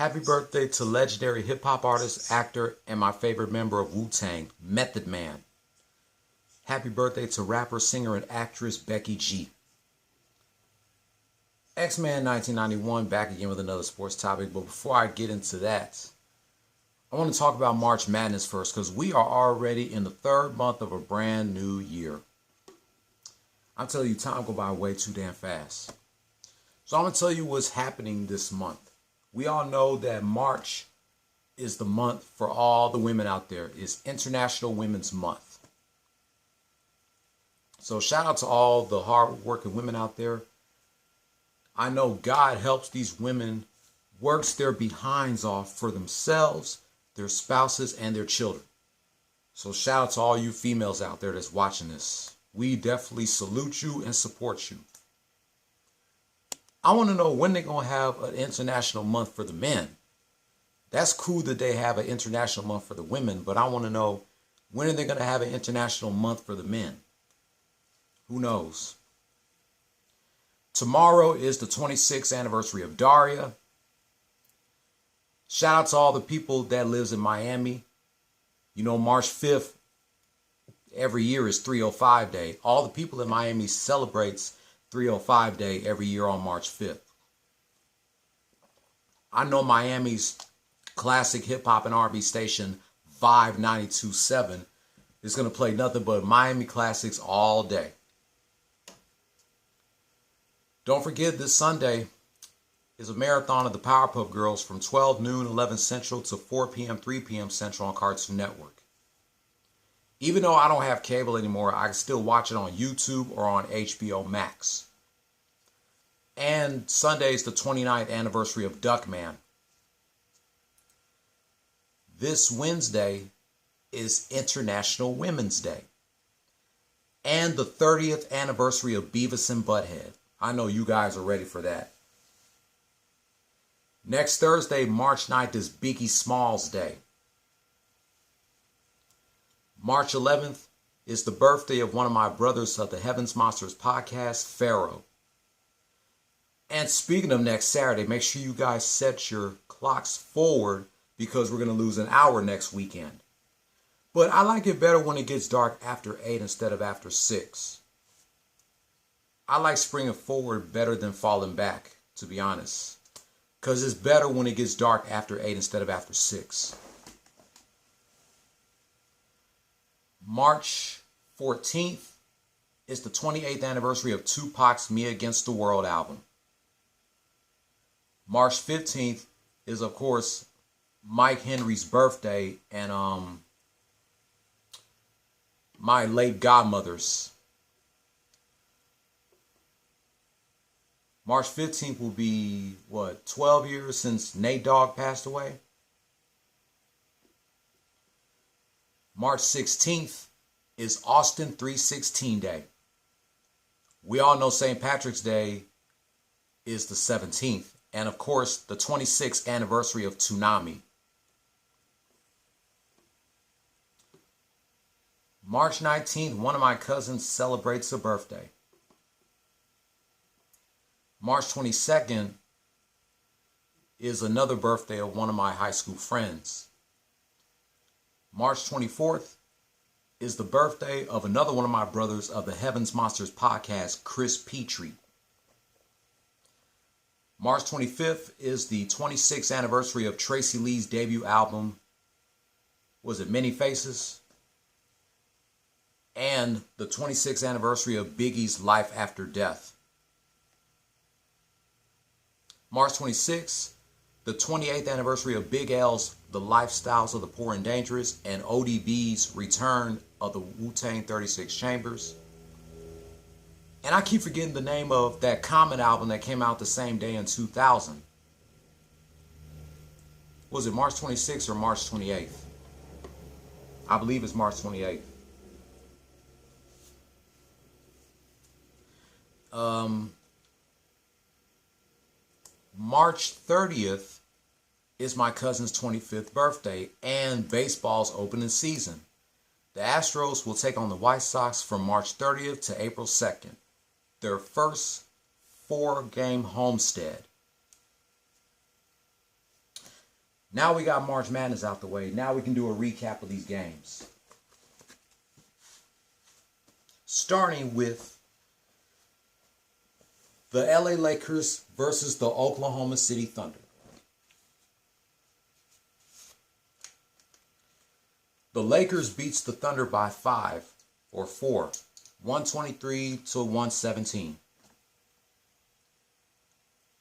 Happy birthday to legendary hip-hop artist, actor, and my favorite member of Wu-Tang, Method Man. Happy birthday to rapper, singer, and actress Becky G. X-Man 1991, back again with another sports topic. But before I get into that, I want to talk about March Madness first, because we are already in the third month of a brand new year. I'm telling you, time go by way too damn fast. So I'm going to tell you what's happening this month. We all know that March is the month for all the women out there. It's International Women's Month. So shout out to all the hard-working women out there. I know God helps these women, works their behinds off for themselves, their spouses, and their children. So shout out to all you females out there that's watching this. We definitely salute you and support you. I want to know when they're going to have an international month for the men. That's cool that they have an international month for the women, but I want to know when are they going to have an international month for the men? Who knows? Tomorrow is the 26th anniversary of Daria. Shout out to all the people that lives in Miami. You know, March 5th every year is 305 Day. All the people in Miami celebrates 305 Day every year on March 5th. I know Miami's classic hip-hop and R&B station, Vibe 92.7, is going to play nothing but Miami classics all day. Don't forget, this Sunday is a marathon of the Powerpuff Girls from 12 noon, 11 Central to 4 p.m., 3 p.m. Central on Cartoon Network. Even though I don't have cable anymore, I can still watch it on YouTube or on HBO Max. And Sunday is the 29th anniversary of Duckman. This Wednesday is International Women's Day. And the 30th anniversary of Beavis and Butthead. I know you guys are ready for that. Next Thursday, March 9th, is Biggie Smalls Day. March 11th is the birthday of one of my brothers of the Heavens Monsters podcast, Pharaoh. And speaking of next Saturday, make sure you guys set your clocks forward because we're going to lose an hour next weekend. But I like it better when it gets dark after 8 instead of after 6. I like springing forward better than falling back, to be honest. Because it's better when it gets dark after 8 instead of after 6. March 14th is the 28th anniversary of Tupac's Me Against the World album. March 15th is, of course, Mike Henry's birthday and my late godmother's. March 15th will be, 12 years since Nate Dogg passed away? March 16th is Austin 316 Day. We all know St. Patrick's Day is the 17th. And of course, the 26th anniversary of Toonami. March 19th, one of my cousins celebrates a birthday. March 22nd is another birthday of one of my high school friends. March 24th is the birthday of another one of my brothers of the Heavens Monsters podcast, Chris Petrie. March 25th is the 26th anniversary of Tracy Lee's debut album, was it Many Faces? And the 26th anniversary of Biggie's Life After Death. March 26th, the 28th anniversary of Big L's The Lifestyles of the Poor and Dangerous and ODB's return of the Wu-Tang 36 Chambers. And I keep forgetting the name of that Common album that came out the same day in 2000. Was it March 26th or March 28th? I believe it's March 28th. March 30th is my cousin's 25th birthday and baseball's opening season. The Astros will take on the White Sox from March 30th to April 2nd. Their first 4-game homestand. Now we got March Madness out the way. Now we can do a recap of these games. Starting with the LA Lakers versus the Oklahoma City Thunder. The Lakers beats the Thunder by 4, 123 to 117.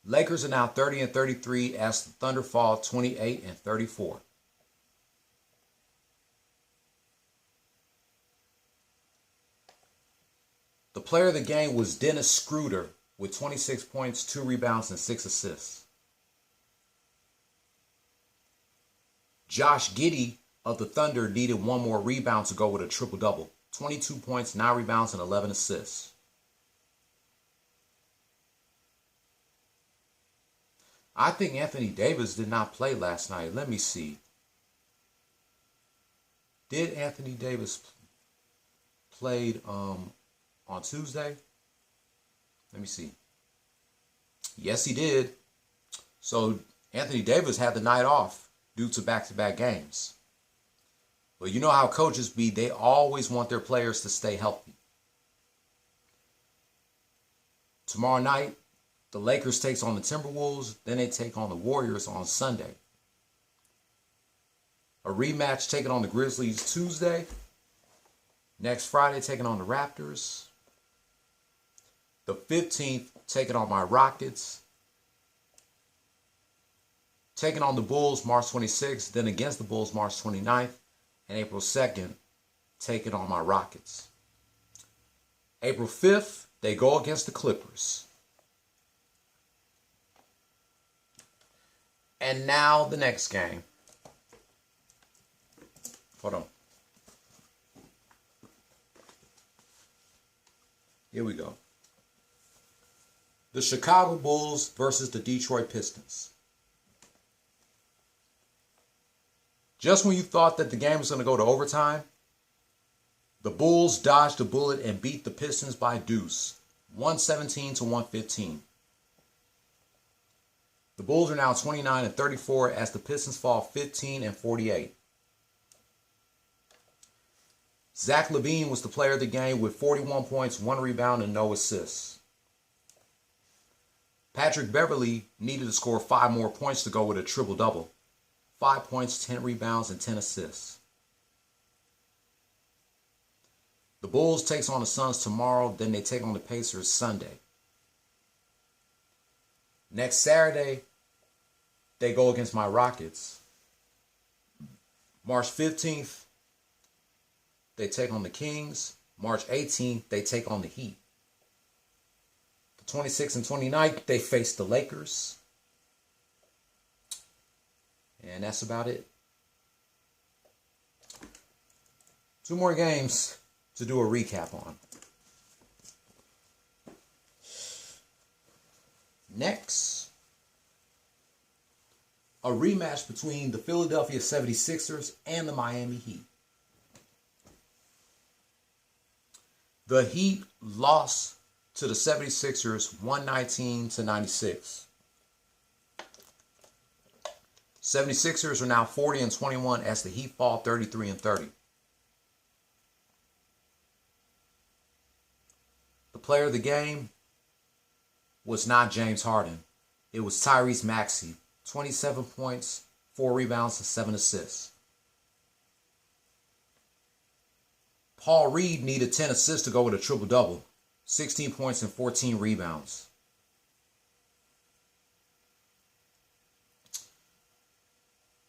Lakers are now 30-33 as the Thunder fall 28-34. The player of the game was Dennis Schroeder with 26 points, 2 rebounds, and 6 assists. Josh Giddey of the Thunder needed one more rebound to go with a triple-double. 22 points, 9 rebounds, and 11 assists. I think Anthony Davis did not play last night. Let me see. Did Anthony Davis played on Tuesday? Let me see. Yes, he did. So Anthony Davis had the night off due to back-to-back games. But you know how coaches be, they always want their players to stay healthy. Tomorrow night, the Lakers takes on the Timberwolves, then they take on the Warriors on Sunday. A rematch taking on the Grizzlies Tuesday. Next Friday taking on the Raptors. The 15th taking on my Rockets. Taking on the Bulls March 26th, then against the Bulls March 29th. And April 2nd, taking on my Rockets. April 5th, they go against the Clippers. And now the next game. Hold on. Here we go. The Chicago Bulls versus the Detroit Pistons. Just when you thought that the game was going to go to overtime, the Bulls dodged a bullet and beat the Pistons by deuce, 117 to 115. The Bulls are now 29-34 as the Pistons fall 15-48. Zach LaVine was the player of the game with 41 points, 1 rebound, and no assists. Patrick Beverley needed to score 5 more points to go with a triple-double. 5 points, 10 rebounds, and 10 assists. The Bulls takes on the Suns tomorrow, then they take on the Pacers Sunday. Next Saturday, they go against my Rockets. March 15th, they take on the Kings. March 18th, they take on the Heat. The 26th and 29th, they face the Lakers. And that's about it. 2 more games to do a recap on. Next, a rematch between the Philadelphia 76ers and the Miami Heat. The Heat lost to the 76ers 119-96. 76ers are now 40-21 as the Heat fall 33-30. The player of the game was not James Harden. It was Tyrese Maxey. 27 points, 4 rebounds, and 7 assists. Paul Reed needed 10 assists to go with a triple-double. 16 points and 14 rebounds.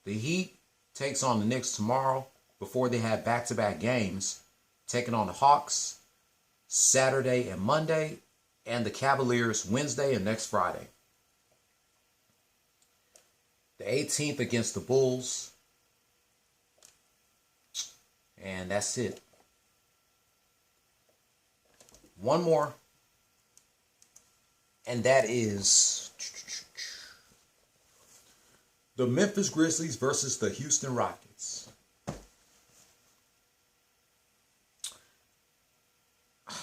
The Heat takes on the Knicks tomorrow before they have back-to-back games, taking on the Hawks Saturday and Monday, and the Cavaliers Wednesday and next Friday. The 18th against the Bulls. And that's it. One more. And that is the Memphis Grizzlies versus the Houston Rockets.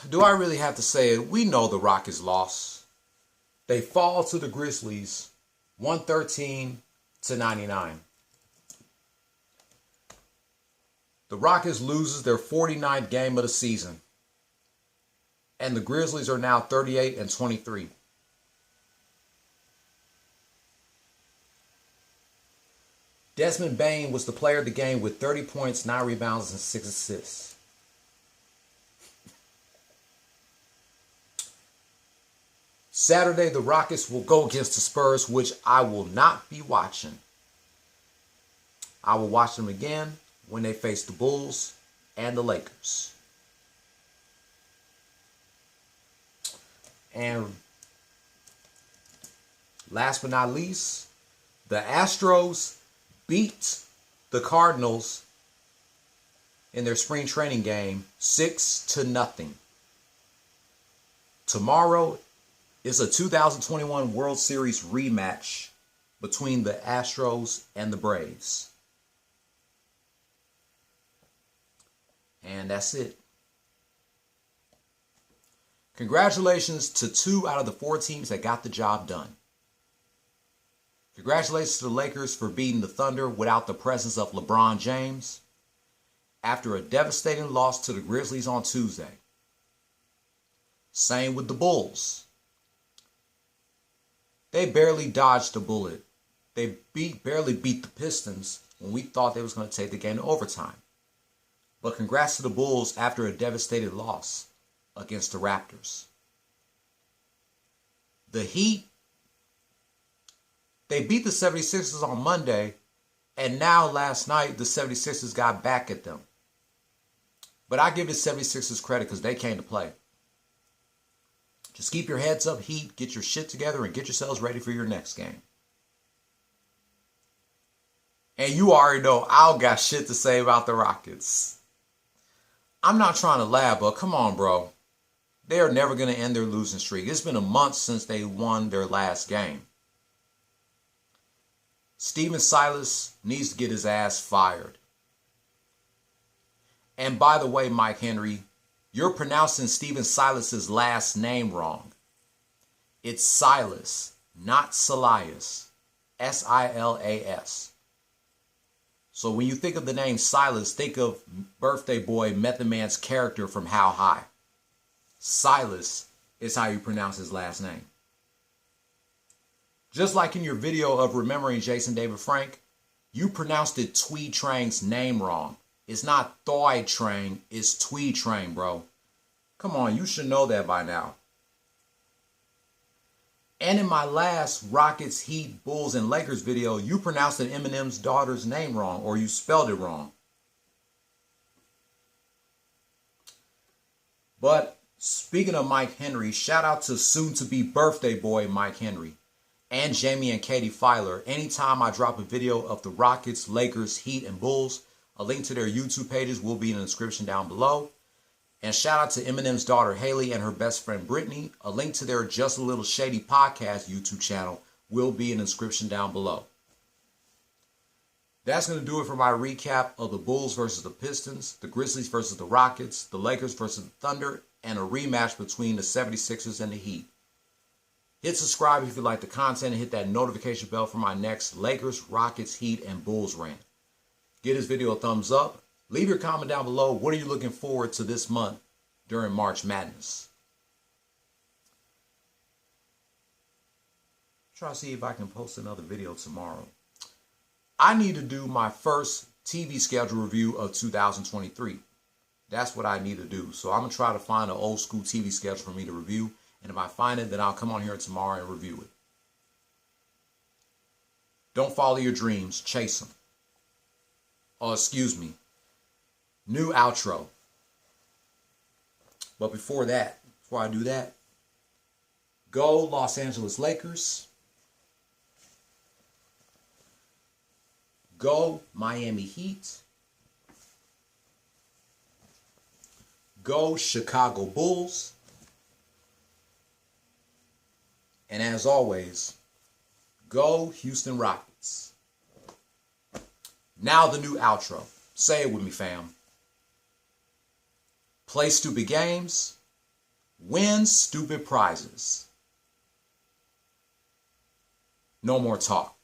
Do I really have to say it? We know the Rockets lost. They fall to the Grizzlies 113-99. The Rockets loses their 49th game of the season. And the Grizzlies are now 38-23. Desmond Bane was the player of the game with 30 points, 9 rebounds, and 6 assists. Saturday, the Rockets will go against the Spurs, which I will not be watching. I will watch them again when they face the Bulls and the Lakers. And last but not least, the Astros beat the Cardinals in their spring training game 6-0. Tomorrow is a 2021 World Series rematch between the Astros and the Braves. And that's it. Congratulations to 2 out of the 4 teams that got the job done. Congratulations to the Lakers for beating the Thunder without the presence of LeBron James after a devastating loss to the Grizzlies on Tuesday. Same with the Bulls. They barely dodged a bullet. They barely beat the Pistons when we thought they was going to take the game to overtime. But congrats to the Bulls after a devastating loss against the Raptors. The Heat, they beat the 76ers on Monday, and now last night the 76ers got back at them. But I give the 76ers credit because they came to play. Just keep your heads up, Heat, get your shit together, and get yourselves ready for your next game. And you already know I'll got shit to say about the Rockets. I'm not trying to laugh, but come on, bro. They are never going to end their losing streak. It's been a month since they won their last game. Stephen Silas needs to get his ass fired. And by the way, Mike Henry, you're pronouncing Stephen Silas's last name wrong. It's Silas, not Silas. S-I-L-A-S. So when you think of the name Silas, think of Birthday Boy Method Man's character from How High. Silas is how you pronounce his last name. Just like in your video of remembering Jason David Frank, you pronounced it Twee Trang's name wrong. It's not Thoy Trang, it's Twee Trang, bro. Come on, you should know that by now. And in my last Rockets, Heat, Bulls, and Lakers video, you pronounced Eminem's daughter's name wrong, or you spelled it wrong. But speaking of Mike Henry, shout out to soon-to-be birthday boy Mike Henry and Jaime and Katie Filer. Anytime I drop a video of the Rockets, Lakers, Heat, and Bulls, a link to their YouTube pages will be in the description down below. And shout out to Eminem's daughter Haley and her best friend Brittany. A link to their Just a Little Shady podcast YouTube channel will be in the description down below. That's going to do it for my recap of the Bulls versus the Pistons, the Grizzlies versus the Rockets, the Lakers versus the Thunder, and a rematch between the 76ers and the Heat. Hit subscribe if you like the content and hit that notification bell for my next Lakers, Rockets, Heat, and Bulls rant. Give this video a thumbs up. Leave your comment down below. What are you looking forward to this month during March Madness? Try to see if I can post another video tomorrow. I need to do my first TV schedule review of 2023. That's what I need to do. So I'm going to try to find an old school TV schedule for me to review. And if I find it, then I'll come on here tomorrow and review it. Don't follow your dreams. Chase them. Oh, excuse me. New outro. But before I do that, go Los Angeles Lakers. Go Miami Heat. Go Chicago Bulls. And as always, go Houston Rockets. Now the new outro. Say it with me, fam. Play stupid games. Win stupid prizes. No more talk.